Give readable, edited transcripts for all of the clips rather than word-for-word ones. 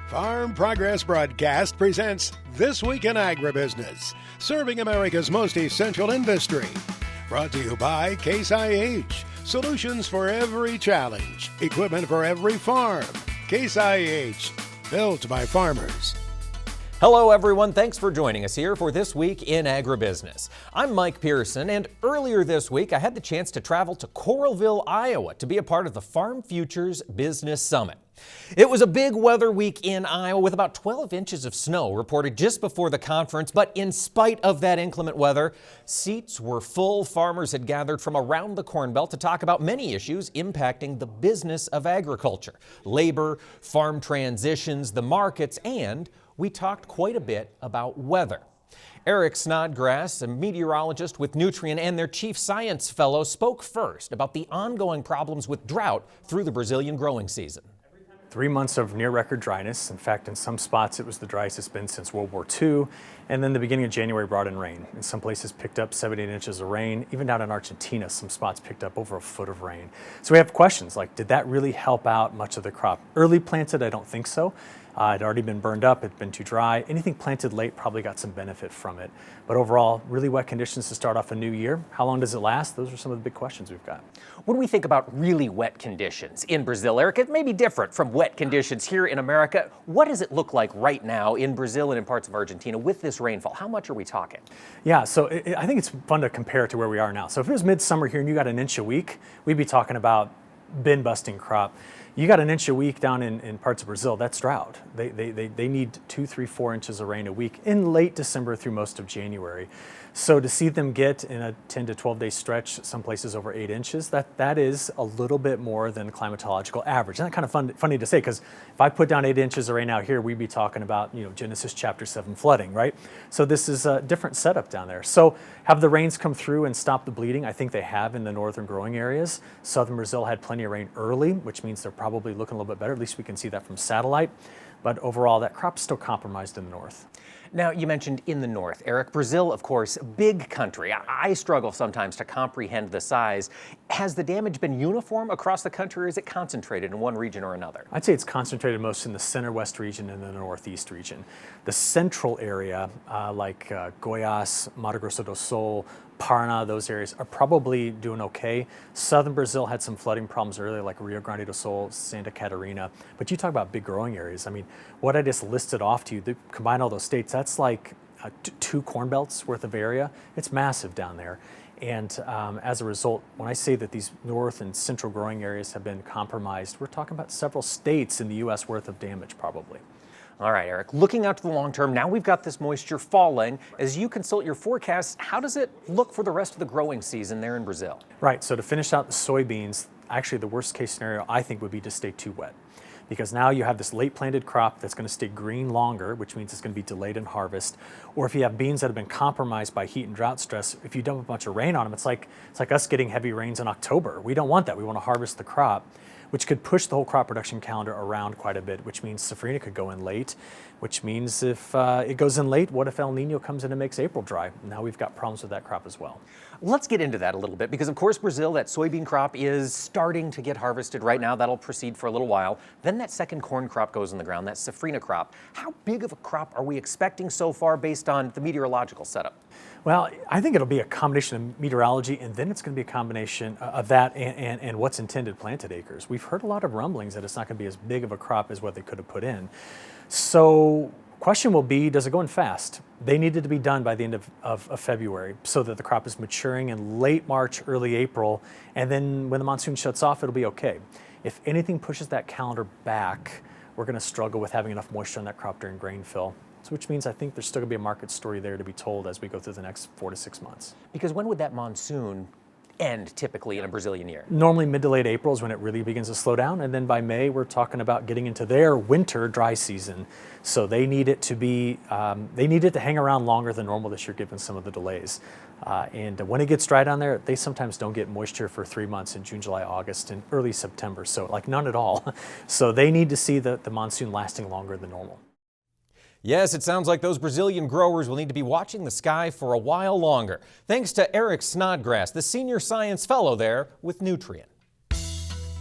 Farm Progress Broadcast presents This Week in Agribusiness, serving America's most essential industry. Brought to you by Case IH, solutions for every challenge, equipment for every farm. Case IH, built by farmers. Hello everyone, thanks for joining us here for This Week in Agribusiness. I'm Mike Pearson, and earlier this week I had the chance to travel to Coralville, Iowa to be a part of the Farm Futures Business Summit. It was a big weather week in Iowa with about 12 inches of snow reported just before the conference, but in spite of that inclement weather, seats were full. Farmers had gathered from around the Corn Belt to talk about many issues impacting the business of agriculture, labor, farm transitions, the markets, and we talked quite a bit about weather. Eric Snodgrass, a meteorologist with Nutrien and their chief science fellow, spoke first about the ongoing problems with drought through the Brazilian growing season. 3 months of near-record dryness. In fact, in some spots it was the driest it's been since World War II. And then the beginning of January brought in rain. In some places picked up 7 to 8 inches of rain. Even down in Argentina, some spots picked up over a foot of rain. So we have questions like, did that really help out much of the crop? Early planted, I don't think so. It'd already been burned up, it'd been too dry. Anything planted late probably got some benefit from it. But overall, really wet conditions to start off a new year. How long does it last? Those are some of the big questions we've got. When we think about really wet conditions in Brazil, Eric, it may be different from wet conditions here in America. What does it look like right now in Brazil and in parts of Argentina with this rainfall? How much are we talking? Yeah, so I think it's fun to compare it to where we are now. So if it was midsummer here and you got an inch a week, we'd be talking about bin busting crop. You got an inch a week down in parts of Brazil, that's drought. They need 2, 3, 4 inches of rain a week in late December through most of January. So to see them get in a 10 to 12 day stretch, some places over 8 inches, that is a little bit more than climatological average. And that's kind of funny to say, because if I put down 8 inches of rain out here, we'd be talking about, Genesis chapter 7 flooding, right? So this is a different setup down there. So have the rains come through and stop the bleeding? I think they have in the northern growing areas. Southern Brazil had plenty of rain early, which means they're probably looking a little bit better. At least we can see that from satellite. But overall, that crop's still compromised in the north. Now, you mentioned in the north, Eric. Brazil, of course, big country. I struggle sometimes to comprehend the size. Has the damage been uniform across the country, or is it concentrated in one region or another? I'd say it's concentrated most in the center-west region and the northeast region. The central area, like Goiás, Mato Grosso do Sul, Paraná, those areas are probably doing okay. Southern Brazil had some flooding problems earlier, like Rio Grande do Sul, Santa Catarina. But you talk about big growing areas. I mean, what I just listed off to you, combine all those states, that's like 2 corn belts worth of area. It's massive down there. And as a result, when I say that these north and central growing areas have been compromised, we're talking about several states in the U.S. worth of damage probably. All right, Eric, looking out to the long term, now we've got this moisture falling. As you consult your forecasts, how does it look for the rest of the growing season there in Brazil? Right, so to finish out the soybeans, actually the worst case scenario I think would be to stay too wet. Because now you have this late planted crop that's going to stay green longer, which means it's going to be delayed in harvest. Or if you have beans that have been compromised by heat and drought stress, if you dump a bunch of rain on them, it's like us getting heavy rains in October. We don't want that. We want to harvest the crop, which could push the whole crop production calendar around quite a bit, which means safrinha could go in late, which means if it goes in late, what if El Nino comes in and makes April dry? Now we've got problems with that crop as well. Let's get into that a little bit, because of course Brazil, that soybean crop is starting to get harvested right now. That'll proceed for a little while. Then that second corn crop goes in the ground, that safrinha crop. How big of a crop are we expecting so far based on the meteorological setup? Well, I think it'll be a combination of meteorology, and then it's going to be a combination of that and what's intended planted acres. We've heard a lot of rumblings that it's not going to be as big of a crop as what they could have put in. So question will be, does it go in fast? They needed to be done by the end of February so that the crop is maturing in late March, early April, and then when the monsoon shuts off, it'll be okay. If anything pushes that calendar back, we're going to struggle with having enough moisture on that crop during grain fill. So which means I think there's still going to be a market story there to be told as we go through the next 4 to 6 months. Because when would that monsoon end typically in a Brazilian year? Normally mid to late April is when it really begins to slow down, and then by May we're talking about getting into their winter dry season. So they need it to be, they need it to hang around longer than normal this year given some of the delays. And when it gets dry down there, they sometimes don't get moisture for 3 months in June, July, August, and early September. So like none at all. So they need to see the monsoon lasting longer than normal. Yes, it sounds like those Brazilian growers will need to be watching the sky for a while longer. Thanks to Eric Snodgrass, the Senior Science Fellow there with Nutrien.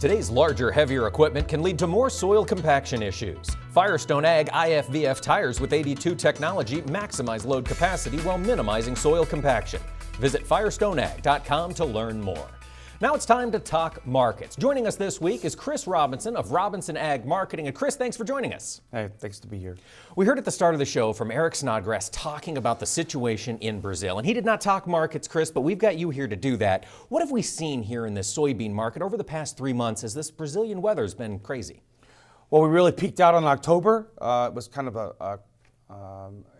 Today's larger, heavier equipment can lead to more soil compaction issues. Firestone Ag IFVF tires with 82 technology maximize load capacity while minimizing soil compaction. Visit firestoneag.com to learn more. Now it's time to talk markets. Joining us this week is Chris Robinson of Robinson Ag Marketing. And Chris, thanks for joining us. Hey, thanks to be here. We heard at the start of the show from Eric Snodgrass talking about the situation in Brazil. And he did not talk markets, Chris, but we've got you here to do that. What have we seen here in this soybean market over the past 3 months as this Brazilian weather has been crazy? Well, we really peaked out in October. It was kind of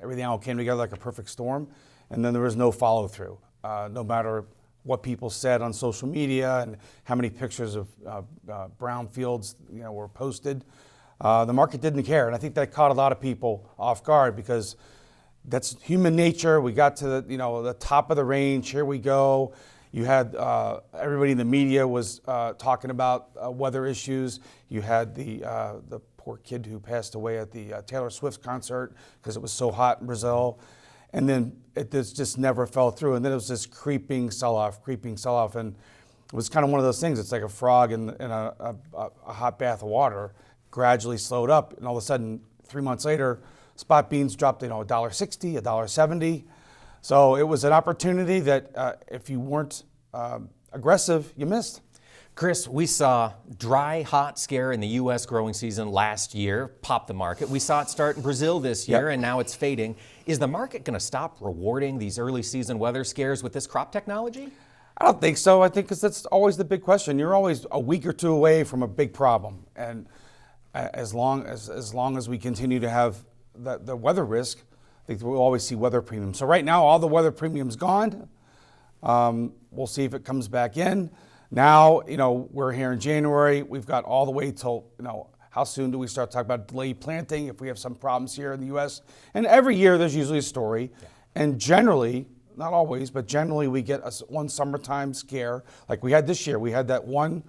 everything all came together like a perfect storm. And then there was no follow through, no matter what people said on social media and how many pictures of brown fields were posted. The market didn't care, and I think that caught a lot of people off guard because that's human nature. We got to the top of the range. Here we go. You had everybody in the media was talking about weather issues. You had the poor kid who passed away at the Taylor Swift concert because it was so hot in Brazil. And then it just never fell through. And then it was this creeping sell-off. And it was kind of one of those things. It's like a frog in a hot bath of water, gradually slowed up. And all of a sudden, 3 months later, spot beans dropped, $1.60, $1.70. So it was an opportunity that if you weren't aggressive, you missed. Chris, we saw dry, hot scare in the U.S. growing season last year pop the market. We saw it start in Brazil this year, and now it's fading. Is the market going to stop rewarding these early season weather scares with this crop technology? I don't think so. I think because that's always the big question. You're always a week or two away from a big problem, and as long as we continue to have the weather risk, I think we'll always see weather premiums. So right now, all the weather premiums gone. We'll see if it comes back in. Now, we're here in January. We've got all the way till, how soon do we start talking about delayed planting if we have some problems here in the U.S.? And every year there's usually a story. Yeah. And generally, not always, but generally we get one summertime scare. Like we had this year. We had that one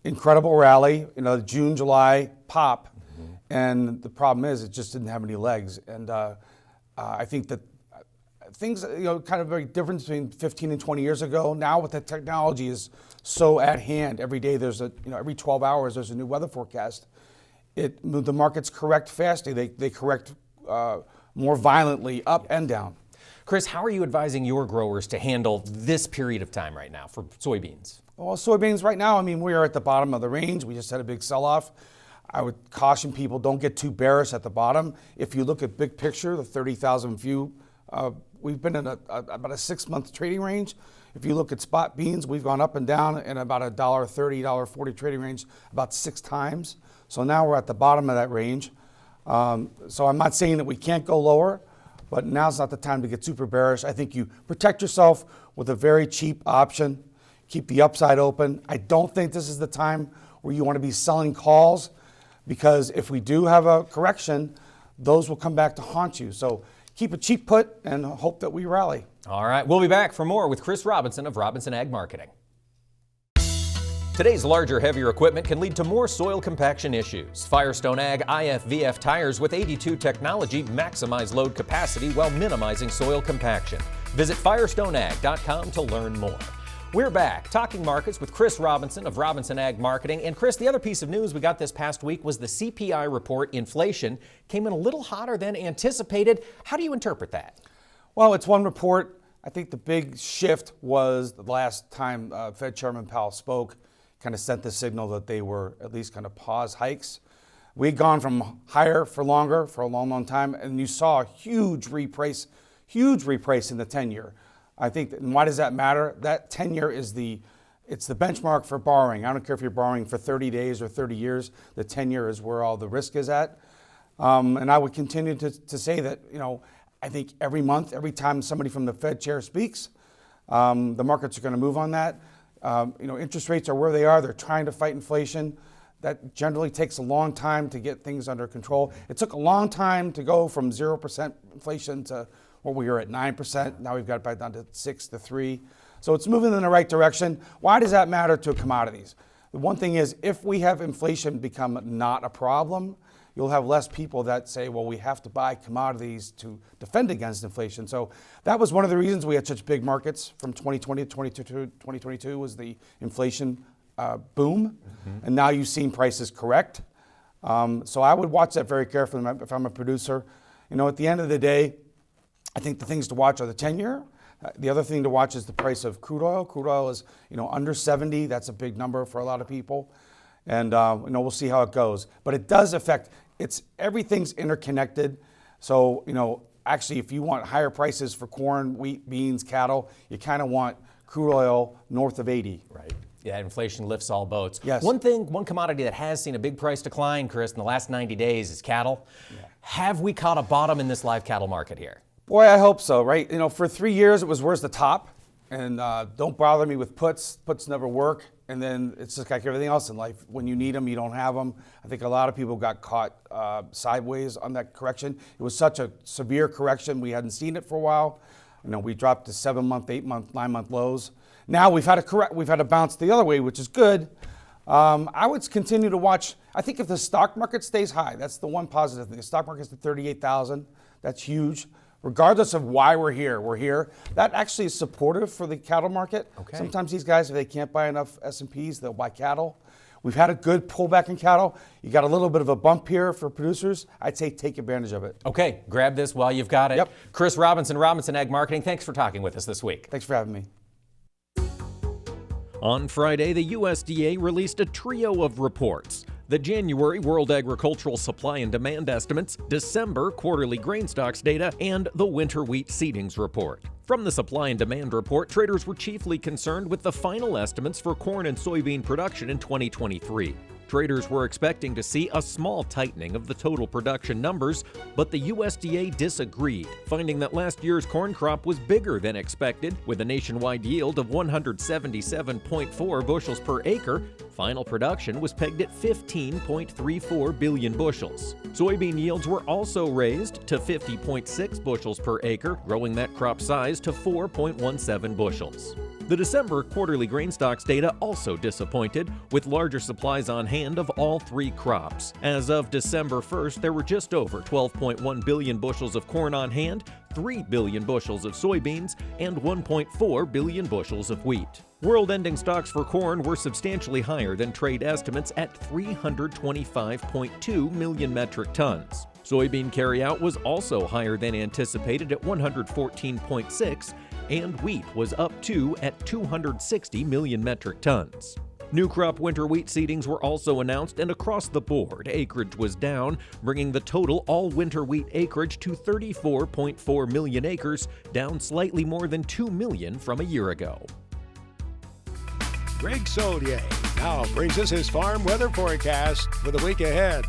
incredible rally, June, July pop. Mm-hmm. And the problem is it just didn't have any legs. And I think that things, kind of very different between 15 and 20 years ago. Now with the technology is so at hand. Every day there's every 12 hours there's a new weather forecast. The markets correct faster. They correct more violently up and down. Chris, how are you advising your growers to handle this period of time right now for soybeans? Well, soybeans right now, we are at the bottom of the range. We just had a big sell-off. I would caution people, don't get too bearish at the bottom. If you look at big picture, the 30,000 view, we've been in about a 6-month trading range. If you look at spot beans, we've gone up and down in about $1.30, $1.40 trading range about 6 times. So now we're at the bottom of that range. So I'm not saying that we can't go lower, but now's not the time to get super bearish. I think you protect yourself with a very cheap option. Keep the upside open. I don't think this is the time where you want to be selling calls because if we do have a correction, those will come back to haunt you. So keep a cheap put and hope that we rally. All right, we'll be back for more with Chris Robinson of Robinson Ag Marketing. Today's larger, heavier equipment can lead to more soil compaction issues. Firestone Ag IFVF tires with 82 technology maximize load capacity while minimizing soil compaction. Visit firestoneag.com to learn more. We're back talking markets with Chris Robinson of Robinson Ag Marketing. And Chris, the other piece of news we got this past week was the CPI report. Inflation came in a little hotter than anticipated. How do you interpret that? Well, it's one report. I think the big shift was the last time Fed Chairman Powell spoke, kind of sent the signal that they were at least kind of pause hikes. We'd gone from higher for longer for a long, long time, and you saw a huge reprice in the 10-year. I think, and why does that matter? That 10-year is it's the benchmark for borrowing. I don't care if you're borrowing for 30 days or 30 years. The 10-year is where all the risk is at. And I would continue to say that, I think every month, every time somebody from the Fed chair speaks, the markets are going to move on that. Interest rates are where they are. They're trying to fight inflation. That generally takes a long time to get things under control. It took a long time to go from 0% inflation to where we were at 9%. Now we've got it back down to 6 to 3. So it's moving in the right direction. Why does that matter to commodities? The one thing is, if we have inflation become not a problem, you'll have less people that say, well, we have to buy commodities to defend against inflation. So that was one of the reasons we had such big markets from 2020 to 2022 was the inflation boom. Mm-hmm. And now you've seen prices correct. So I would watch that very carefully if I'm a producer. You know, at the end of the day, I think the things to watch are the 10-year. The other thing to watch is the price of crude oil. Crude oil is, you know, under 70. That's a big number for a lot of people. And, you know, we'll see how it goes. But it does affect, everything's interconnected. So, you know, actually, if you want higher prices for corn, wheat, beans, cattle, you kind of want crude oil north of 80. Right. Yeah, inflation lifts all boats. Yes. One commodity that has seen a big price decline, Chris, in the last 90 days is cattle. Yeah. Have we caught a bottom in this live cattle market here? Boy, I hope so, right? You know, for 3 years, it was where's the top? And don't bother me with puts. Puts never work. And then it's just like everything else in life. When you need them, you don't have them. I think a lot of people got caught sideways on that correction. It was such a severe correction. We hadn't seen it for a while. You know, we dropped to 7-month, 8-month, 9-month lows. Now we've had a bounce the other way, which is good. I would continue to watch. I think if the stock market stays high, that's the one positive thing. The stock market's at 38,000. That's huge. Regardless of why we're here. That actually is supportive for the cattle market. Okay. Sometimes these guys, if they can't buy enough S&Ps, they'll buy cattle. We've had a good pullback in cattle. You got a little bit of a bump here for producers. I'd say take advantage of it. Okay, grab this while you've got it. Yep. Chris Robinson Ag Marketing, thanks for talking with us this week. Thanks for having me. On Friday, the USDA released a trio of reports. The January World Agricultural Supply and Demand Estimates, December Quarterly Grain Stocks Data, and the Winter Wheat Seedings Report. From the Supply and Demand Report, traders were chiefly concerned with the final estimates for corn and soybean production in 2023. Traders were expecting to see a small tightening of the total production numbers, but the USDA disagreed, finding that last year's corn crop was bigger than expected, with a nationwide yield of 177.4 bushels per acre. Final production was pegged at 15.34 billion bushels. Soybean yields were also raised to 50.6 bushels per acre, growing that crop size to 4.17 bushels. The December quarterly grain stocks data also disappointed, with larger supplies on hand of all three crops. As of December 1st, there were just over 12.1 billion bushels of corn on hand, 3 billion bushels of soybeans, and 1.4 billion bushels of wheat. World ending stocks for corn were substantially higher than trade estimates at 325.2 million metric tons. Soybean carryout was also higher than anticipated at 114.6, and wheat was up too at 260 million metric tons. New crop winter wheat seedings were also announced, and across the board, acreage was down, bringing the total all-winter wheat acreage to 34.4 million acres, down slightly more than 2 million from a year ago. Greg Solier now brings us his farm weather forecast for the week ahead.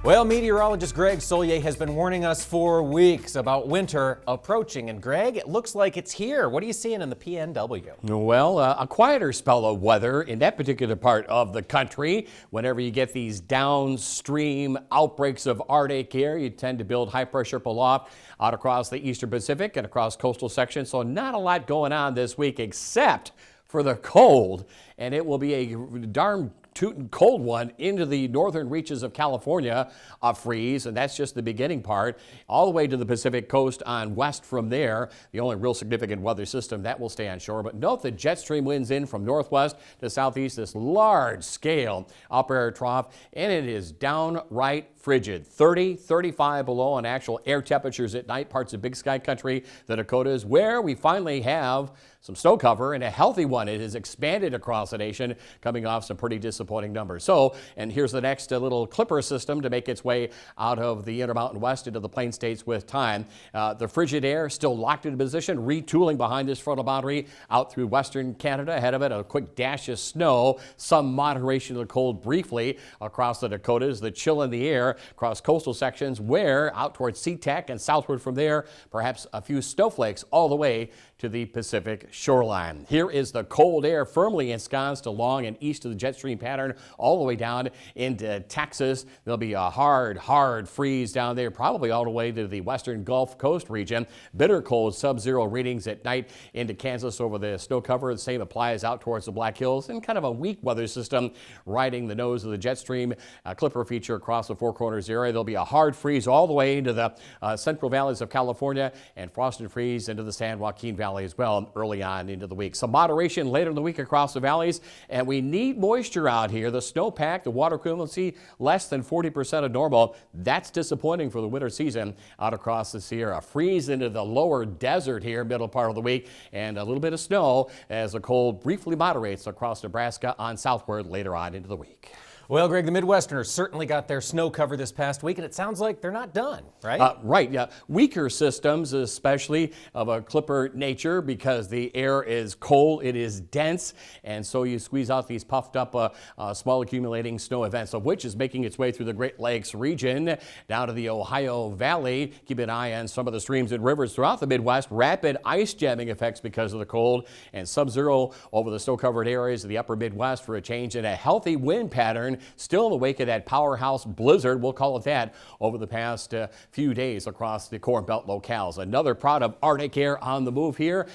Well, meteorologist Greg Solier has been warning us for weeks about winter approaching. And Greg, it looks like it's here. What are you seeing in the PNW? Well, a quieter spell of weather in that particular part of the country. Whenever you get these downstream outbreaks of Arctic air, you tend to build high pressure pull-off out across the eastern Pacific and across coastal sections. So not a lot going on this week except for the cold. And it will be a darn tootin' cold one into the northern reaches of California, a freeze, and that's just the beginning part, all the way to the Pacific coast on west from there. The only real significant weather system that will stay on shore. But note the jet stream winds in from northwest to southeast, this large scale upper air trough, and it is downright frigid. 30, 35 below on actual air temperatures at night, parts of Big Sky country, the Dakotas, where we finally have some snow cover, and a healthy one. It has expanded across the nation, coming off some pretty disappointing numbers. So, and here's the next little clipper system to make its way out of the Intermountain West into the Plain States with time. The frigid air still locked into position, retooling behind this frontal boundary out through western Canada. Ahead of it, a quick dash of snow, some moderation of the cold briefly across the Dakotas, the chill in the air across coastal sections, where out towards SeaTac and southward from there, perhaps a few snowflakes all the way to the Pacific shoreline. Here is the cold air firmly ensconced along and east of the jet stream pattern all the way down into Texas. There'll be a hard freeze down there, probably all the way to the western Gulf Coast region. Bitter cold sub-zero readings at night into Kansas over the snow cover. The same applies out towards the Black Hills, and kind of a weak weather system riding the nose of the jet stream clipper feature across the Four Corners area. There'll be a hard freeze all the way into the central valleys of California, and frosted freeze into the San Joaquin Valley Valley as well early on into the week. Some moderation later in the week across the valleys, and we need moisture out here. The snowpack, the water equivalency, less than 40% of normal. That's disappointing for the winter season out across the Sierra. Freeze into the lower desert here, middle part of the week, and a little bit of snow as the cold briefly moderates across Nebraska on southward later on into the week. Well, Greg, the Midwesterners certainly got their snow cover this past week, and it sounds like they're not done, right? Right, yeah. Weaker systems, especially of a clipper nature, because the air is cold, it is dense, and so you squeeze out these puffed up small accumulating snow events, of which is making its way through the Great Lakes region down to the Ohio Valley. Keep an eye on some of the streams and rivers throughout the Midwest. Rapid ice jamming effects because of the cold, and sub-zero over the snow-covered areas of the upper Midwest for a change in a healthy wind pattern. Still in the wake of that powerhouse blizzard, we'll call it that, over the past few days across the Corn Belt locales. Another proud of Arctic air on the move here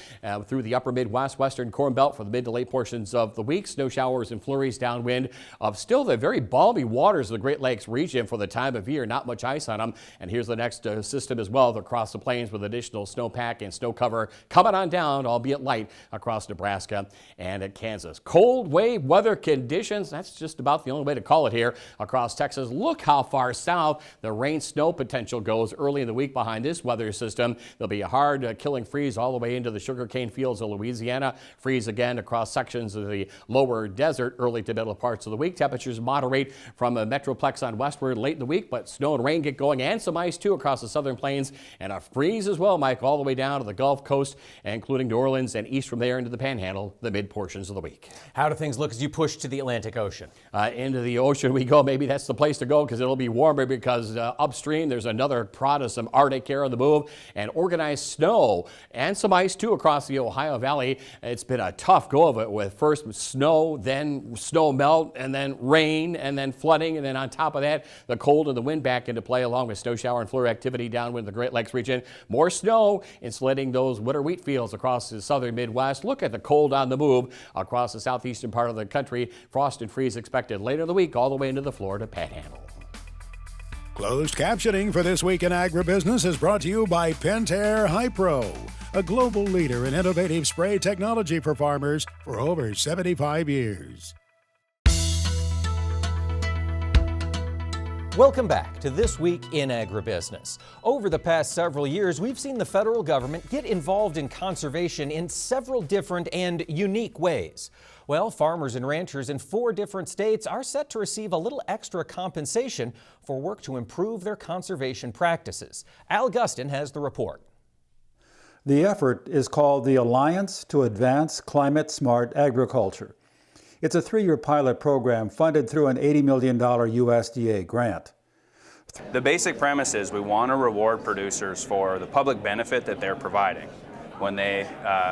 through the upper Midwest, western Corn Belt for the mid to late portions of the week. Snow showers and flurries downwind of still the very balmy waters of the Great Lakes region for the time of year. Not much ice on them. And here's the next system as well across the plains with additional snowpack and snow cover coming on down, albeit light, across Nebraska and at Kansas. Cold wave weather conditions. That's just about the only way to call it here across Texas. Look how far south the rain snow potential goes early in the week behind this weather system. There'll be a hard killing freeze all the way into the sugarcane fields of Louisiana. Freeze again across sections of the lower desert early to middle parts of the week. Temperatures moderate from a metroplex on westward late in the week, but snow and rain get going, and some ice too across the southern plains, and a freeze as well, Mike, all the way down to the Gulf Coast, including New Orleans and east from there into the Panhandle the mid portions of the week. How do things look as you push to the Atlantic Ocean? Into the ocean we go. Maybe that's the place to go because it'll be warmer, because upstream there's another prod of some Arctic air on the move and organized snow and some ice too across the Ohio Valley. It's been a tough go of it with first snow, then snow melt, and then rain, and then flooding, and then on top of that the cold and the wind back into play along with snow shower and flurry activity downwind the Great Lakes region. More snow insulating those winter wheat fields across the southern Midwest. Look at the cold on the move across the southeastern part of the country. Frost and freeze expected later in the week all the way into the Florida Panhandle. Closed captioning for This Week in Agribusiness is brought to you by Pentair Hypro, a global leader in innovative spray technology for farmers for over 75 years. Welcome back to This Week in Agribusiness. Over the past several years, we've seen the federal government get involved in conservation in several different and unique ways. Well, farmers and ranchers in 4 different states are set to receive a little extra compensation for work to improve their conservation practices. Al Gustin has the report. The effort is called the Alliance to Advance Climate Smart Agriculture. It's a 3-year pilot program funded through an $80 million USDA grant. The basic premise is we want to reward producers for the public benefit that they're providing when they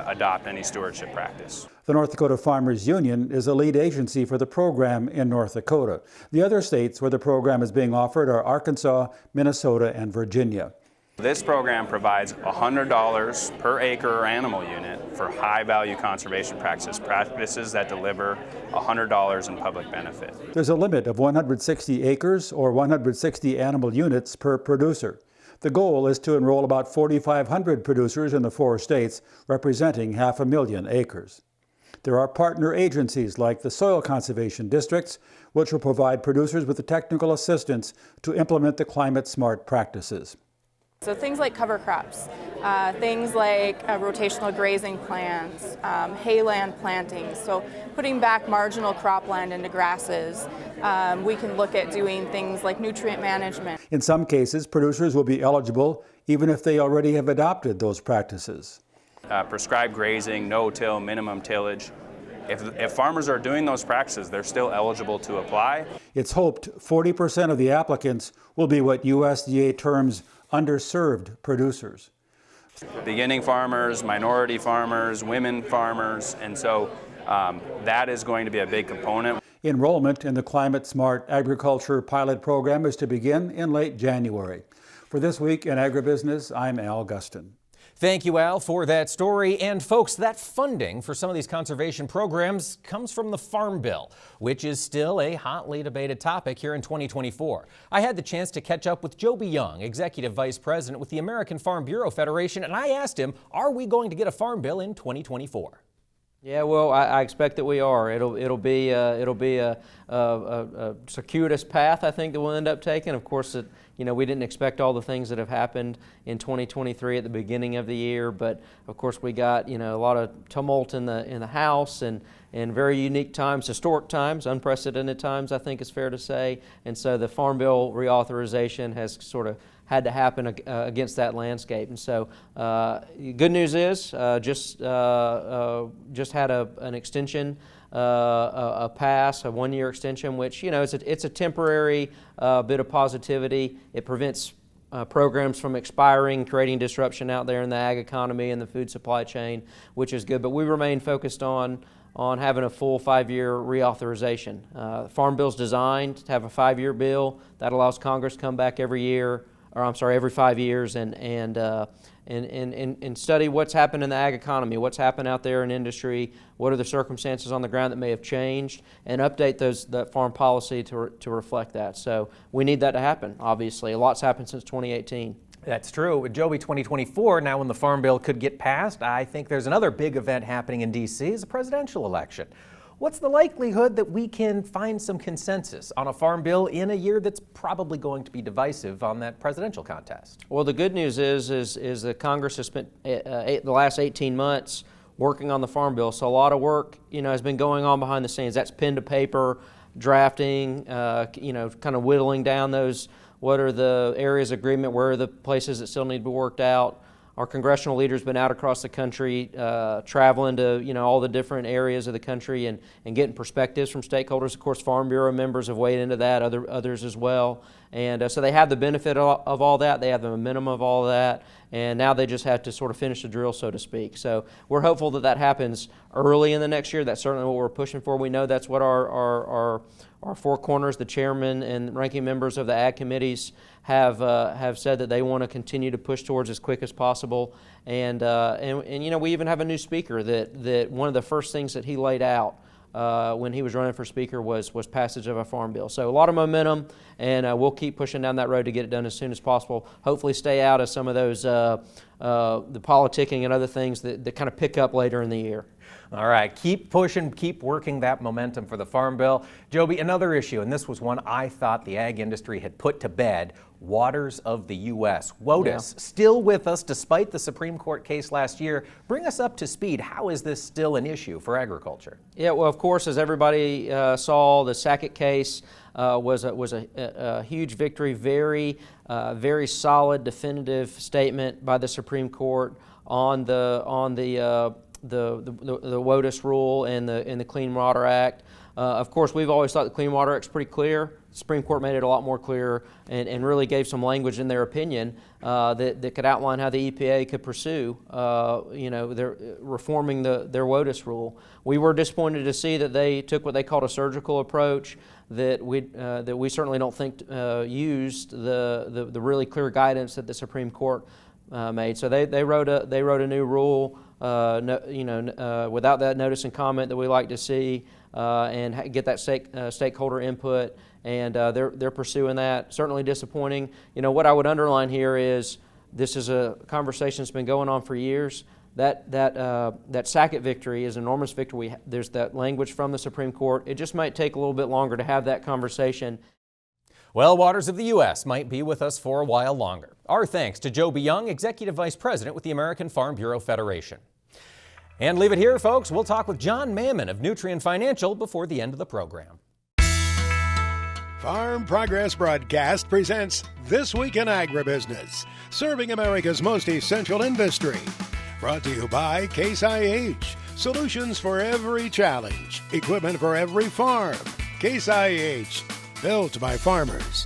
adopt any stewardship practice. The North Dakota Farmers Union is a lead agency for the program in North Dakota. The other states where the program is being offered are Arkansas, Minnesota, and Virginia. This program provides $100 per acre or animal unit for high-value conservation practices that deliver $100 in public benefit. There's a limit of 160 acres or 160 animal units per producer. The goal is to enroll about 4,500 producers in the 4 states, representing 500,000 acres. There are partner agencies like the soil conservation districts, which will provide producers with the technical assistance to implement the climate-smart practices. So things like cover crops, things like rotational grazing plans, hayland plantings, so putting back marginal cropland into grasses. We can look at doing things like nutrient management. In some cases, producers will be eligible even if they already have adopted those practices. Prescribed grazing, no-till, minimum tillage. If farmers are doing those practices, they're still eligible to apply. It's hoped 40% of the applicants will be what USDA terms underserved producers. Beginning farmers, minority farmers, women farmers, and so that is going to be a big component. Enrollment in the Climate Smart Agriculture pilot program is to begin in late January. For This Week in Agribusiness, I'm Al Gustin. Thank you, Al, for that story. And folks, that funding for some of these conservation programs comes from the Farm Bill, which is still a hotly debated topic here in 2024. I had the chance to catch up with Joby Young, Executive Vice President with the American Farm Bureau Federation, and I asked him, are we going to get a Farm Bill in 2024? Yeah, well, I expect that we are. It'll be a circuitous path, I think, that we'll end up taking. Of course, we didn't expect all the things that have happened in 2023 at the beginning of the year, but of course we got a lot of tumult in the House and very unique times, historic times, unprecedented times, I think it's fair to say. And so the Farm Bill reauthorization has sort of had to happen against that landscape. And so good news is just had an extension, a pass, a one-year extension, which it's a temporary bit of positivity. It prevents programs from expiring, creating disruption out there in the ag economy and the food supply chain, which is good. But we remain focused on having a full 5-year reauthorization. The Farm Bill's designed to have a 5-year bill that allows Congress to come back every 5 years and study what's happened in the ag economy, what's happened out there in industry, what are the circumstances on the ground that may have changed, and update that farm policy to reflect that. So we need that to happen, obviously. A lot's happened since 2018. That's true. With Joby, 2024, now when the Farm Bill could get passed, I think there's another big event happening in D.C. is a presidential election. What's the likelihood that we can find some consensus on a Farm Bill in a year that's probably going to be divisive on that presidential contest? Well, the good news is that Congress has spent the last 18 months working on the Farm Bill. So a lot of work, has been going on behind the scenes. That's pen to paper, drafting, kind of whittling down those. What are the areas of agreement? Where are the places that still need to be worked out? Our congressional leaders been out across the country, traveling to all the different areas of the country and getting perspectives from stakeholders. Of course, Farm Bureau members have weighed into that, others as well. And so they have the benefit of all that. They have the momentum of all that. And now they just have to sort of finish the drill, so to speak. So we're hopeful that happens early in the next year. That's certainly what we're pushing for. We know that's what our four corners, the chairman and ranking members of the ag committees have said that they want to continue to push towards as quick as possible. And we even have a new speaker that one of the first things that he laid out when he was running for speaker was passage of a Farm Bill. So a lot of momentum, and we'll keep pushing down that road to get it done as soon as possible. Hopefully stay out of some of those the politicking and other things that kind of pick up later in the year. All right, keep pushing, keep working that momentum for the Farm Bill. Joby, another issue, and this was one I thought the ag industry had put to bed, waters of the U.S. WOTUS, still with us despite the Supreme Court case last year. Bring us up to speed. How is this still an issue for agriculture? Yeah, well, of course, as everybody saw, the Sackett case was a huge victory, very solid, definitive statement by the Supreme Court on the WOTUS rule and the Clean Water Act. Of course, we've always thought the Clean Water Act's pretty clear. The Supreme Court made it a lot more clear and really gave some language in their opinion that could outline how the EPA could pursue, reforming their WOTUS rule. We were disappointed to see that they took what they called a surgical approach that we certainly don't think used the really clear guidance that the Supreme Court made. So they wrote a new rule. Without that notice and comment that we like to see, and get that stakeholder input, and they're pursuing that. Certainly disappointing. What I would underline here is this is a conversation that's been going on for years. That Sackett victory is an enormous victory. There's that language from the Supreme Court. It just might take a little bit longer to have that conversation. Well, waters of the U.S. might be with us for a while longer. Our thanks to Joby Young, Executive Vice President with the American Farm Bureau Federation. And leave it here, folks. We'll talk with John Mammon of Nutrien Financial before the end of the program. Farm Progress Broadcast presents This Week in Agribusiness, serving America's most essential industry. Brought to you by Case IH, solutions for every challenge, equipment for every farm. Case IH, built by farmers.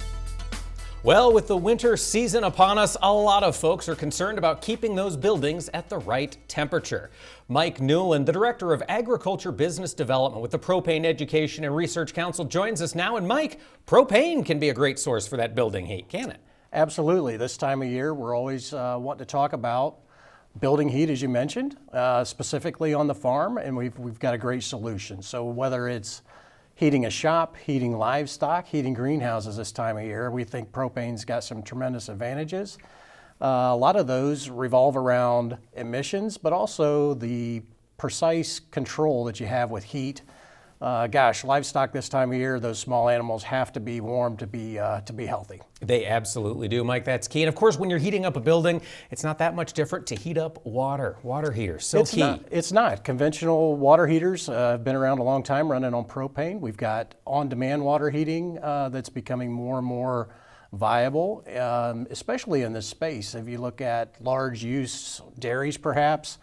Well, with the winter season upon us, a lot of folks are concerned about keeping those buildings at the right temperature. Mike Newland, the Director of Agriculture Business Development with the Propane Education and Research Council, joins us now. And Mike, propane can be a great source for that building heat, can it? Absolutely. This time of year, we're always wanting to talk about building heat, as you mentioned, specifically on the farm, and we've got a great solution. So whether it's heating a shop, heating livestock, heating greenhouses this time of year, we think propane's got some tremendous advantages. A lot of those revolve around emissions, but also the precise control that you have with heat. Livestock this time of year, those small animals have to be warm to be healthy. They absolutely do, Mike. That's key. And of course, when you're heating up a building, it's not that much different to heat up water heaters. So key. It's not. Conventional water heaters have been around a long time, running on propane. We've got on-demand water heating that's becoming more and more viable, especially in this space. If you look at large use dairies, perhaps,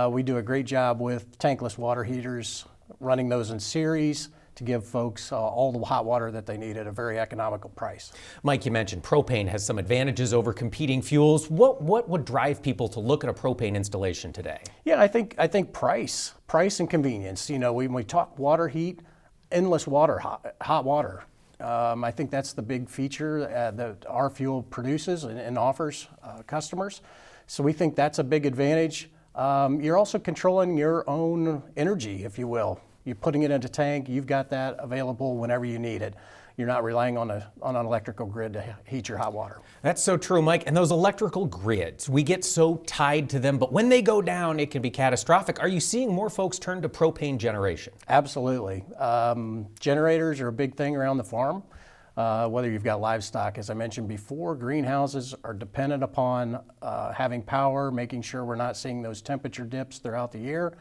we do a great job with tankless water heaters, running those in series to give folks all the hot water that they need at a very economical price. Mike, you mentioned propane has some advantages over competing fuels. What would drive people to look at a propane installation today? Yeah, I think price and convenience. You know, when we talk water heat, endless water, hot water. I think that's the big feature that our fuel produces and offers customers. So we think that's a big advantage. You're also controlling your own energy, if you will. You're putting it in a tank, you've got that available whenever you need it. You're not relying on an electrical grid to heat your hot water. That's so true, Mike. And those electrical grids, we get so tied to them, but when they go down, it can be catastrophic. Are you seeing more folks turn to propane generation? Absolutely. Generators are a big thing around the farm. Whether you've got livestock, as I mentioned before, greenhouses are dependent upon having power, making sure we're not seeing those temperature dips throughout the year.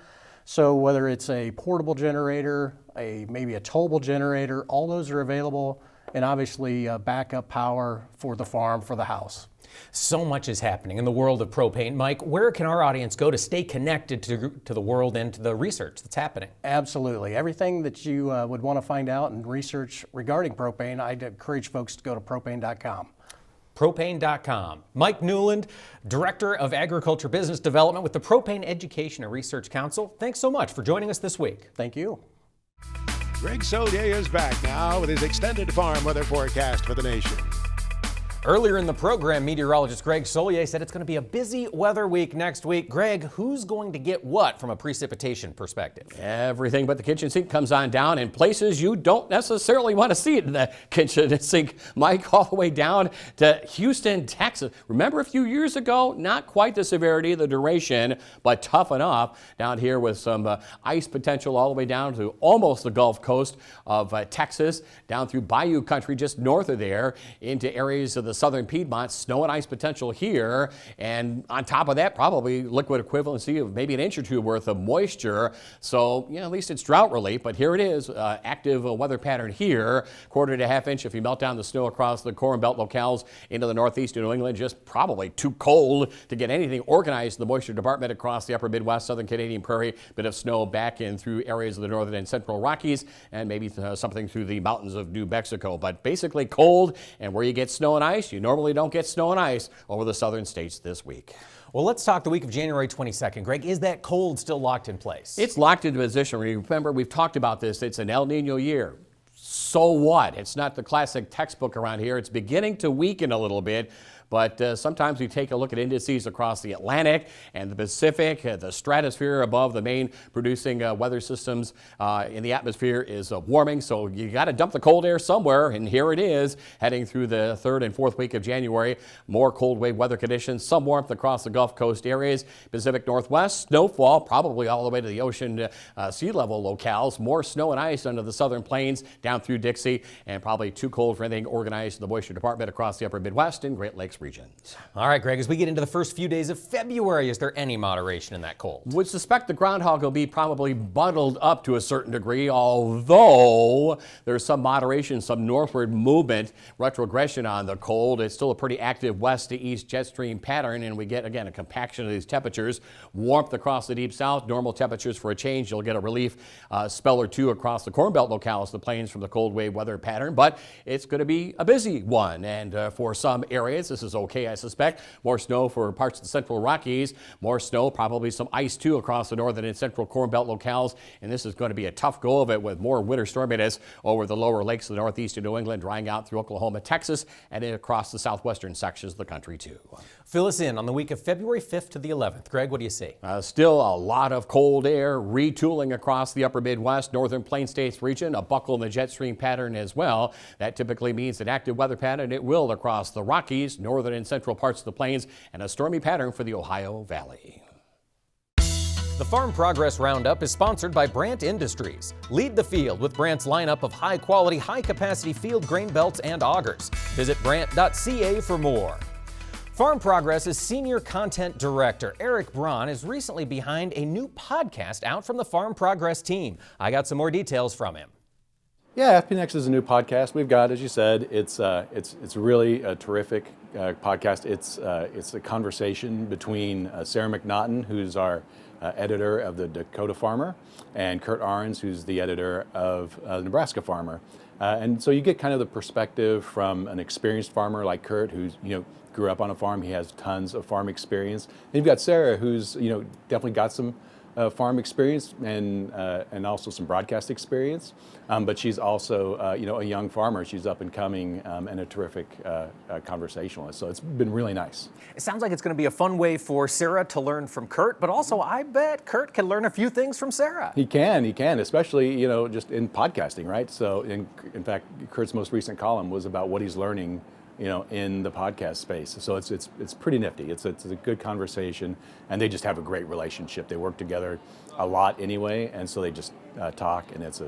So whether it's a portable generator, maybe a towable generator, all those are available, and obviously backup power for the farm, for the house. So much is happening in the world of propane. Mike, where can our audience go to stay connected to the world and to the research that's happening? Absolutely. Everything that you would want to find out and research regarding propane, I'd encourage folks to go to propane.com. Propane.com. Mike Newland, Director of Agriculture Business Development with the Propane Education and Research Council. Thanks so much for joining us this week. Thank you. Greg Solier is back now with his extended farm weather forecast for the nation. Earlier in the program, meteorologist Greg Solier said it's going to be a busy weather week next week. Greg, who's going to get what from a precipitation perspective? Everything but the kitchen sink comes on down in places you don't necessarily want to see it in the kitchen sink. Mike, all the way down to Houston, Texas. Remember a few years ago, not quite the severity, the duration, but tough enough down here with some ice potential all the way down to almost the Gulf Coast of Texas, down through Bayou country just north of there into areas of the southern Piedmont. Snow and ice potential here, and on top of that, probably liquid equivalency of maybe an inch or two worth of moisture. So, yeah, at least it's drought relief, but here it is, active weather pattern here, 1/4 to 1/2 inch if you melt down the snow across the Corn Belt locales into the northeast of New England. Just probably too cold to get anything organized in the moisture department across the upper Midwest, southern Canadian prairie. Bit of snow back in through areas of the northern and central Rockies, and maybe something through the mountains of New Mexico. But basically cold, and where you get snow and ice, you normally don't get snow and ice over the southern states this week. Well, let's talk the week of January 22nd. Greg, is that cold still locked in place? It's locked into position. Remember, we've talked about this. It's an El Nino year. So what? It's not the classic textbook around here. It's beginning to weaken a little bit. But sometimes we take a look at indices across the Atlantic and the Pacific. The stratosphere above the main producing weather systems in the atmosphere is warming. So you got to dump the cold air somewhere. And here it is, heading through the 3rd and 4th week of January. More cold wave weather conditions, some warmth across the Gulf Coast areas. Pacific Northwest, snowfall probably all the way to the ocean sea level locales. More snow and ice under the southern plains down through Dixie. And probably too cold for anything organized in the moisture department across the upper Midwest and Great Lakes regions. All right, Greg, as we get into the first few days of February, is there any moderation in that cold? Would suspect the groundhog will be probably bundled up to a certain degree, although there's some moderation, some northward movement, retrogression on the cold. It's still a pretty active west to east jet stream pattern, and we get, again, a compaction of these temperatures. Warmth across the deep south, normal temperatures for a change. You'll get a relief spell or two across the Corn Belt locales, the plains from the cold wave weather pattern, but it's going to be a busy one. And for some areas, this is is okay, I suspect. More snow for parts of the central Rockies. More snow, probably some ice too across the northern and central Corn Belt locales. And this is going to be a tough go of it with more winter storminess over the lower lakes of the northeast of New England, drying out through Oklahoma, Texas, and across the southwestern sections of the country too. Fill us in on the week of February 5th to the 11th. Greg, what do you see? Still a lot of cold air retooling across the upper Midwest, northern Plain States region, a buckle in the jet stream pattern as well. That typically means an active weather pattern. It will across the Rockies, northern and central parts of the plains, and a stormy pattern for the Ohio Valley. The Farm Progress Roundup is sponsored by Brandt Industries. Lead the field with Brandt's lineup of high-quality, high-capacity field grain belts and augers. Visit brandt.ca for more. Farm Progress's Senior Content Director, Eric Braun, is recently behind a new podcast out from the Farm Progress team. I got some more details from him. Yeah, FP Next is a new podcast we've got. As you said, it's really a terrific podcast. It's a conversation between Sarah McNaughton, who's our editor of the Dakota Farmer, and Kurt Ahrens, who's the editor of the Nebraska Farmer. And so you get kind of the perspective from an experienced farmer like Kurt, who's grew up on a farm. He has tons of farm experience. And you've got Sarah, who's definitely got some farm experience and also some broadcast experience, but she's also a young farmer. She's up and coming and a terrific conversationalist. So it's been really nice. It sounds like it's going to be a fun way for Sarah to learn from Kurt, but also I bet Kurt can learn a few things from Sarah. He can, especially just in podcasting, right? So in fact, Kurt's most recent column was about what he's learning in the podcast space. So it's pretty nifty. It's a good conversation, and they just have a great relationship. They work together a lot anyway, and so they just talk, and it's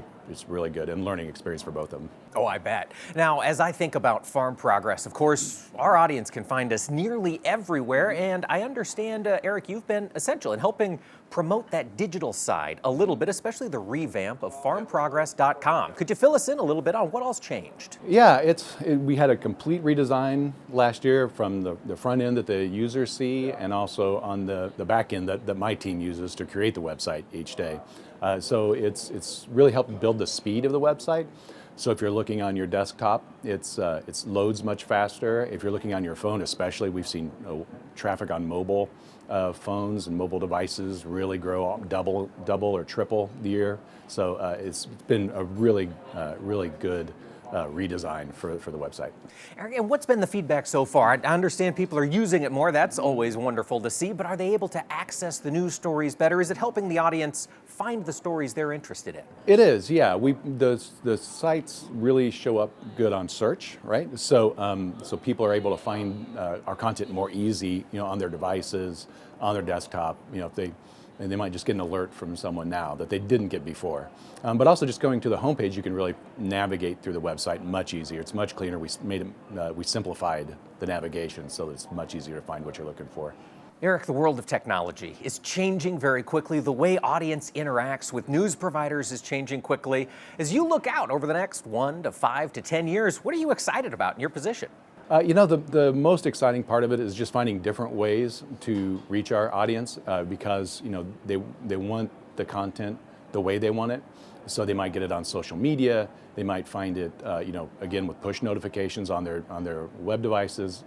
really good and learning experience for both of them. Oh, I bet. Now, as I think about Farm Progress, of course, our audience can find us nearly everywhere, and I understand, Eric, you've been essential in helping promote that digital side a little bit, especially the revamp of farmprogress.com. Could you fill us in a little bit on what else changed? Yeah, we had a complete redesign last year from the front end that the users see, and also on the back end that my team uses to create the website each day. So it's really helped build the speed of the website. So if you're looking on your desktop, it loads much faster. If you're looking on your phone especially, we've seen traffic on mobile phones and mobile devices really grow double or triple the year. So it's been a really good redesign for the website. Eric, and what's been the feedback so far? I understand people are using it more. That's always wonderful to see, but are they able to access the news stories better? Is it helping the audience find the stories they're interested in? It is, yeah. The sites really show up good on search, right? So people are able to find our content more easy, on their devices, on their desktop, and they might just get an alert from someone now that they didn't get before. But also just going to the homepage, you can really navigate through the website much easier. It's much cleaner. We simplified the navigation so that it's much easier to find what you're looking for. Eric, the world of technology is changing very quickly. The way audience interacts with news providers is changing quickly. As you look out over the next 1 to 5 to 10 years, what are you excited about in your position? The most exciting part of it is just finding different ways to reach our audience because they want the content the way they want it. So they might get it on social media. They might find it, again with push notifications on their web devices.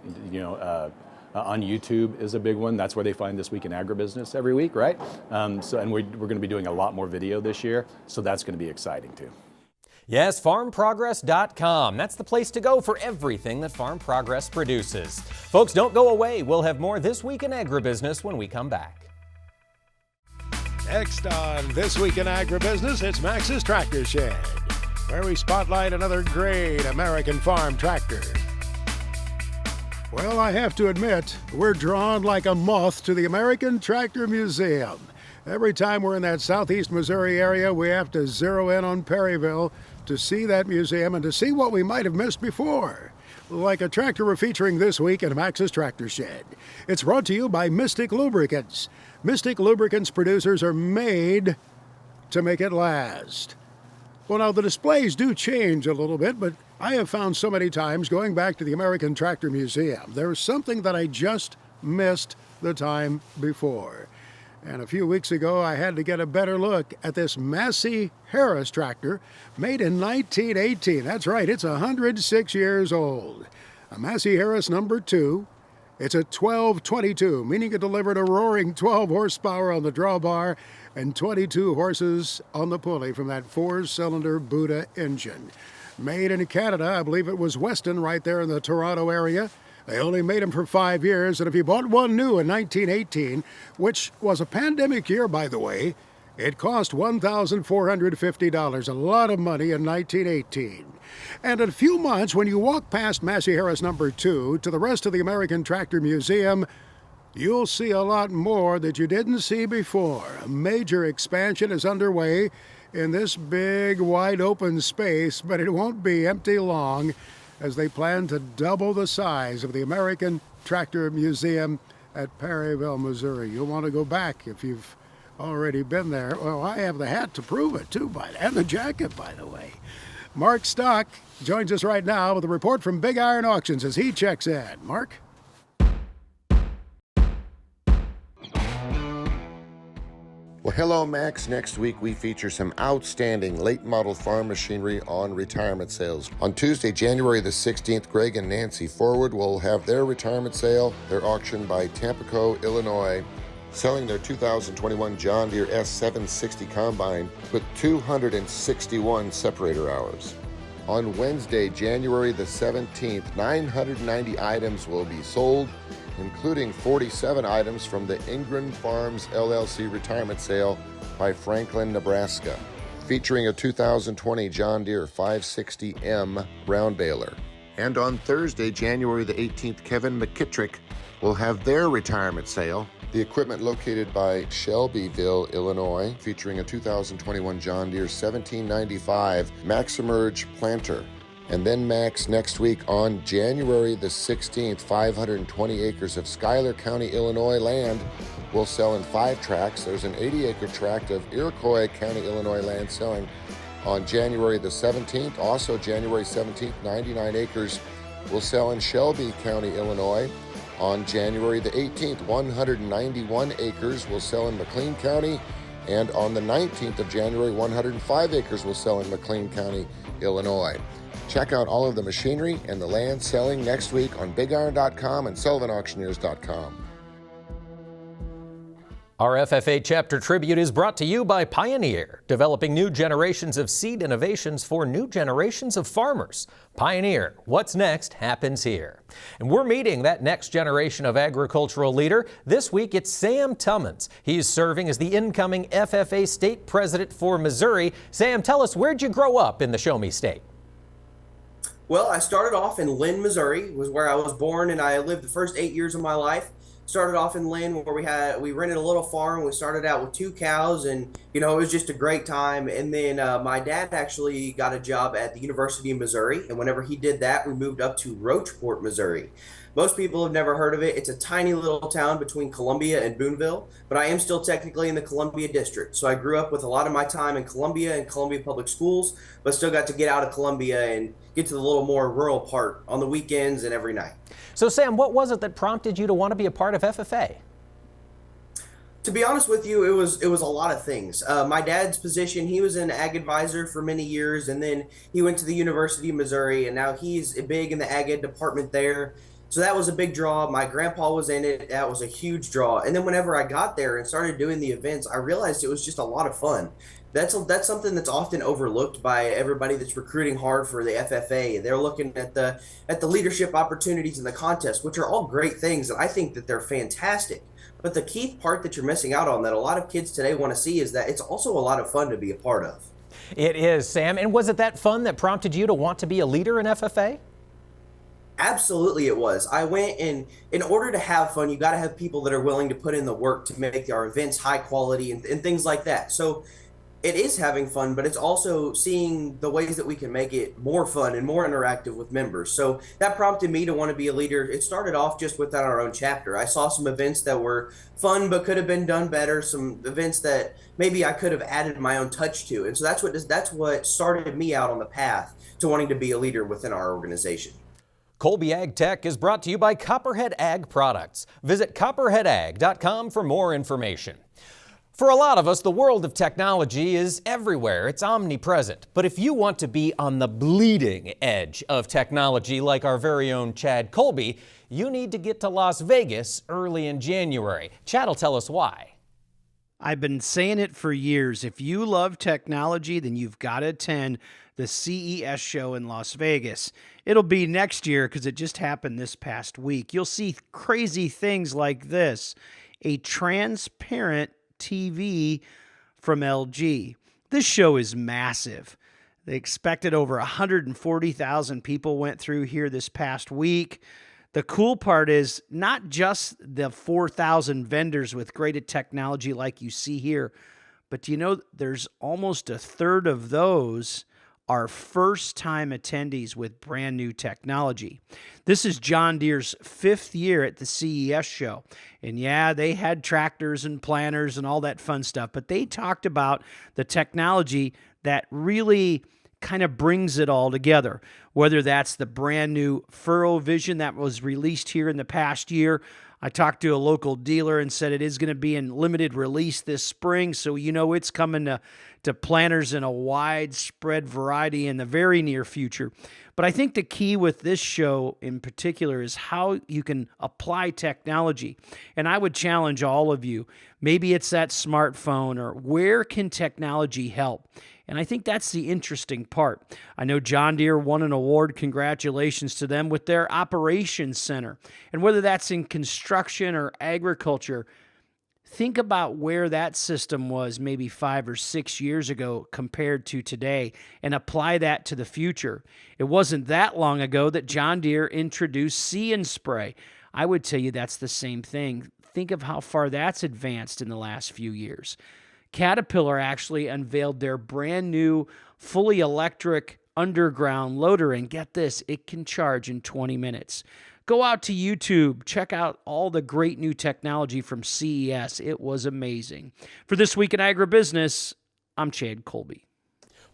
On YouTube is a big one. That's where they find This Week in Agribusiness every week, right? And we're going to be doing a lot more video this year, so that's going to be exciting too. Yes, farmprogress.com. That's the place to go for everything that Farm Progress produces. Folks, don't go away. We'll have more This Week in Agribusiness when we come back. Next on This Week in Agribusiness, it's Max's Tractor Shed, where we spotlight another great American farm tractor. Well, I have to admit, we're drawn like a moth to the American Tractor Museum. Every time we're in that southeast Missouri area, we have to zero in on Perryville to see that museum and to see what we might have missed before. Like a tractor we're featuring this week in Max's Tractor Shed. It's brought to you by Mystic Lubricants. Mystic Lubricants producers are made to make it last. Well, now the displays do change a little bit, but I have found so many times going back to the American Tractor Museum, there was something that I just missed the time before. And a few weeks ago, I had to get a better look at this Massey Harris tractor made in 1918. That's right, it's 106 years old. A Massey Harris number 2. It's a 1222, meaning it delivered a roaring 12 horsepower on the drawbar and 22 horses on the pulley from that 4-cylinder Buddha engine. Made in Canada, I believe it was Weston right there in the Toronto area. They only made them for 5 years, and if you bought one new in 1918, which was a pandemic year, by the way, it cost $1,450, a lot of money in 1918. And in a few months, when you walk past Massey Harris number 2 to the rest of the American Tractor Museum, you'll see a lot more that you didn't see before. A major expansion is underway in this big, wide open space, but it won't be empty long, as they plan to double the size of the American Tractor Museum at Perryville, Missouri. You'll want to go back if you've already been there. Well, I have the hat to prove it, too, and the jacket, by the way. Mark Stock joins us right now with a report from Big Iron Auctions as he checks in. Mark? Well, hello, Max. Next week, we feature some outstanding late model farm machinery on retirement sales. On Tuesday, January the 16th, Greg and Nancy Forward will have their retirement sale. They're auctioned by Tampico, Illinois, selling their 2021 John Deere S760 combine with 261 separator hours. On Wednesday, January the 17th, 990 items will be sold, including 47 items from the Ingram Farms LLC retirement sale by Franklin, Nebraska, featuring a 2020 John Deere 560M round baler. And on Thursday, January the 18th, Kevin McKittrick will have their retirement sale. The equipment located by Shelbyville, Illinois, featuring a 2021 John Deere 1795 Maximerge planter. And then Max, next week on January the 16th, 520 acres of Schuyler County, Illinois land will sell in 5 tracts. There's an 80-acre tract of Iroquois County, Illinois land selling on January the 17th. Also January 17th, 99 acres will sell in Shelby County, Illinois. On January the 18th, 191 acres will sell in McLean County. And on the 19th of January, 105 acres will sell in McLean County, Illinois. Check out all of the machinery and the land selling next week on BigIron.com and SullivanAuctioneers.com. Our FFA Chapter Tribute is brought to you by Pioneer, developing new generations of seed innovations for new generations of farmers. Pioneer, what's next happens here. And we're meeting that next generation of agricultural leader. This week it's Sam Tummons. He's serving as the incoming FFA State President for Missouri. Sam, tell us, where'd you grow up in the Show Me State? Well, I started off in Lynn, Missouri, was where I was born, and I lived the first 8 years of my life. Started off in Lynn, where we rented a little farm. We started out with 2 cows, and it was just a great time. And then my dad actually got a job at the University of Missouri, and whenever he did that, we moved up to Rocheport, Missouri. Most people have never heard of it. It's a tiny little town between Columbia and Boonville, but I am still technically in the Columbia district. So I grew up with a lot of my time in Columbia and Columbia Public Schools, but still got to get out of Columbia and get to the little more rural part on the weekends and every night. So Sam, what was it that prompted you to want to be a part of FFA? To be honest with you, it was a lot of things. My dad's position, he was an ag advisor for many years, and then he went to the University of Missouri, and now he's big in the ag ed department there. So that was a big draw. My grandpa was in it. That was a huge draw. And then whenever I got there and started doing the events, I realized it was just a lot of fun. That's something that's often overlooked by everybody that's recruiting hard for the FFA. They're looking at the leadership opportunities and the contests, which are all great things, and I think that they're fantastic. But the key part that you're missing out on that a lot of kids today want to see is that it's also a lot of fun to be a part of. It is, Sam. And was it that fun that prompted you to want to be a leader in FFA? Absolutely it was. I went, and in order to have fun, you got to have people that are willing to put in the work to make our events high quality and things like that. So it is having fun, but it's also seeing the ways that we can make it more fun and more interactive with members. So that prompted me to want to be a leader. It started off just within our own chapter. I saw some events that were fun but could have been done better, some events that maybe I could have added my own touch to. And so that's what started me out on the path to wanting to be a leader within our organization. Colby Ag Tech is brought to you by Copperhead Ag Products. Visit copperheadag.com for more information. For a lot of us, the world of technology is everywhere. It's omnipresent. But if you want to be on the bleeding edge of technology like our very own Chad Colby, you need to get to Las Vegas early in January. Chad will tell us why. I've been saying it for years. If you love technology, then you've got to attend the CES show in Las Vegas. It'll be next year because it just happened this past week. You'll see crazy things like this: a transparent TV from LG. This show is massive. They expected over 140,000 people went through here this past week. The cool part is not just the 4,000 vendors with great technology like you see here, but you know there's almost a third of those are first-time attendees with brand new technology. This is John Deere's 5th year at the CES show. And yeah, they had tractors and planters and all that fun stuff, but they talked about the technology that really kind of brings it all together, whether that's the brand new Furrow Vision that was released here in the past year. I talked to a local dealer and said it is going to be in limited release this spring, so you know it's coming to planters in a widespread variety in the very near future. But I think the key with this show in particular is how you can apply technology. And I would challenge all of you, maybe it's that smartphone, or where can technology help? And I think that's the interesting part. I know John Deere won an award, congratulations to them, with their operations center. And whether that's in construction or agriculture, think about where that system was maybe 5 or 6 years ago compared to today, and apply that to the future. It wasn't that long ago that John Deere introduced See & Spray. I would tell you that's the same thing. Think of how far that's advanced in the last few years. Caterpillar actually unveiled their brand new fully electric underground loader, and get this, it can charge in 20 minutes. Go out to YouTube, check out all the great new technology from CES. It was amazing. For This Week in Agribusiness, I'm Chad Colby.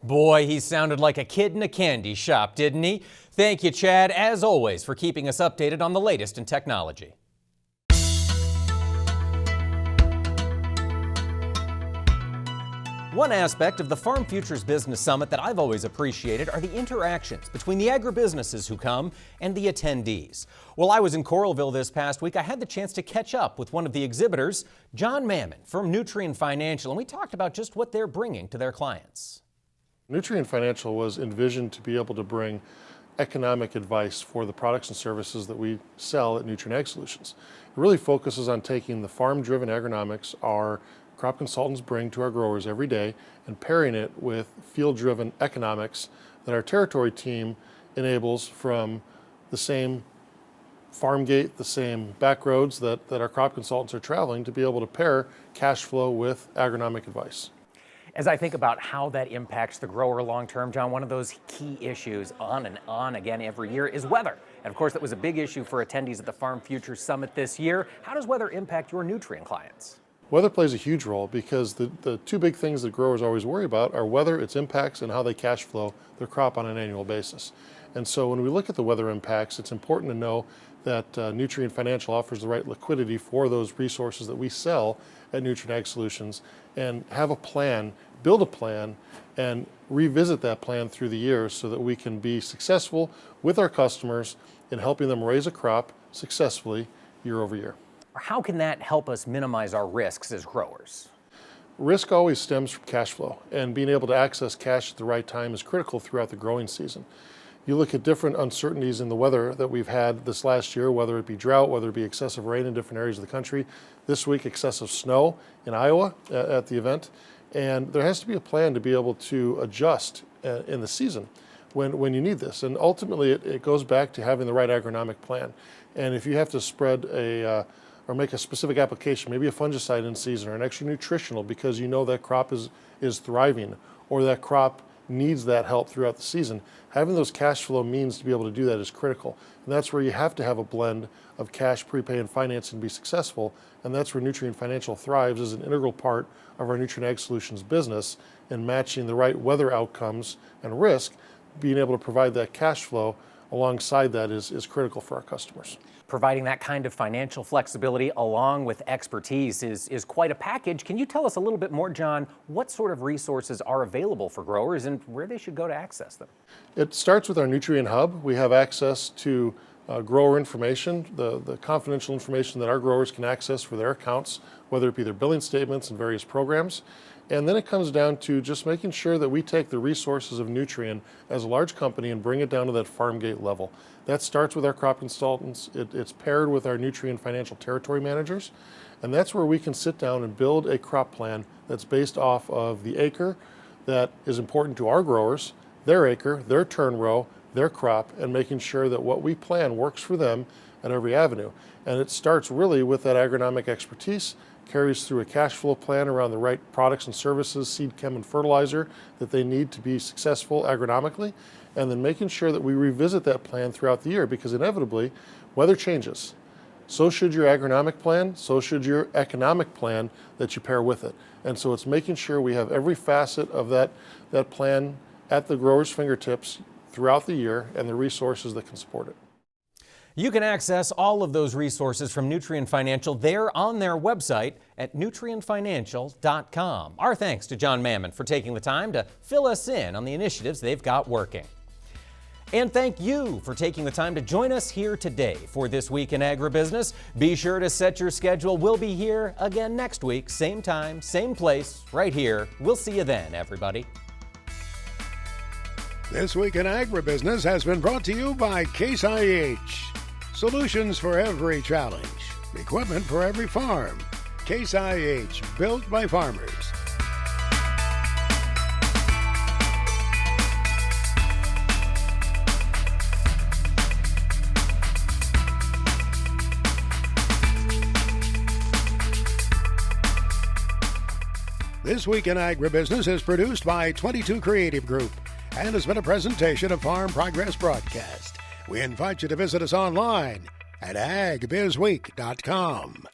Boy, he sounded like a kid in a candy shop, didn't he? Thank you, Chad, as always, for keeping us updated on the latest in technology. One aspect of the Farm Futures Business Summit that I've always appreciated are the interactions between the agribusinesses who come and the attendees. While I was in Coralville this past week, I had the chance to catch up with one of the exhibitors, John Mammon from Nutrien Financial, and we talked about just what they're bringing to their clients. Nutrien Financial was envisioned to be able to bring economic advice for the products and services that we sell at Nutrien Ag Solutions. It really focuses on taking the farm-driven agronomics our crop consultants bring to our growers every day and pairing it with field-driven economics that our territory team enables from the same farm gate, the same back roads that our crop consultants are traveling, to be able to pair cash flow with agronomic advice. As I think about how that impacts the grower long term, John, one of those key issues on and on again every year is weather. And of course, that was a big issue for attendees at the Farm Futures Summit this year. How does weather impact your Nutrien clients? Weather plays a huge role because the two big things that growers always worry about are weather, its impacts, and how they cash flow their crop on an annual basis. And so when we look at the weather impacts, it's important to know that Nutrien Financial offers the right liquidity for those resources that we sell at Nutrien Ag Solutions, and have a plan, build a plan, and revisit that plan through the years so that we can be successful with our customers in helping them raise a crop successfully year over year. How can that help us minimize our risks as growers? Risk always stems from cash flow, and being able to access cash at the right time is critical throughout the growing season. You look at different uncertainties in the weather that we've had this last year, whether it be drought, whether it be excessive rain in different areas of the country. This week, excessive snow in Iowa at the event. And there has to be a plan to be able to adjust in the season when you need this. And ultimately, it goes back to having the right agronomic plan. And if you have to spread or make a specific application, maybe a fungicide in season or an extra nutritional because you know that crop is thriving or that crop needs that help throughout the season, having those cash flow means to be able to do that is critical. And that's where you have to have a blend of cash, prepay, and financing to be successful. And that's where Nutrien Financial thrives as an integral part of our Nutrien Ag Solutions business in matching the right weather outcomes and risk, being able to provide that cash flow alongside that is critical for our customers. Providing that kind of financial flexibility along with expertise is quite a package. Can you tell us a little bit more, John, what sort of resources are available for growers and where they should go to access them? It starts with our Nutrient Hub. We have access to grower information, the confidential information that our growers can access for their accounts, whether it be their billing statements and various programs. And then it comes down to just making sure that we take the resources of Nutrien as a large company and bring it down to that farm gate level. That starts with our crop consultants. It's paired with our Nutrien financial territory managers. And that's where we can sit down and build a crop plan that's based off of the acre that is important to our growers, their acre, their turn row, their crop, and making sure that what we plan works for them at every avenue. And it starts really with that agronomic expertise, carries through a cash flow plan around the right products and services, seed, chem, and fertilizer that they need to be successful agronomically, and then making sure that we revisit that plan throughout the year, because inevitably weather changes. So should your agronomic plan, so should your economic plan that you pair with it. And so it's making sure we have every facet of that plan at the grower's fingertips throughout the year and the resources that can support it. You can access all of those resources from Nutrien Financial there on their website at nutrienfinancial.com. Our thanks to John Mammon for taking the time to fill us in on the initiatives they've got working. And thank you for taking the time to join us here today for This Week in Agribusiness. Be sure to set your schedule. We'll be here again next week, same time, same place, right here. We'll see you then, everybody. This Week in Agribusiness has been brought to you by Case IH. Solutions for every challenge. Equipment for every farm. Case IH, built by farmers. This Week in Agribusiness is produced by 22 Creative Group and has been a presentation of Farm Progress Broadcast. We invite you to visit us online at agbizweek.com.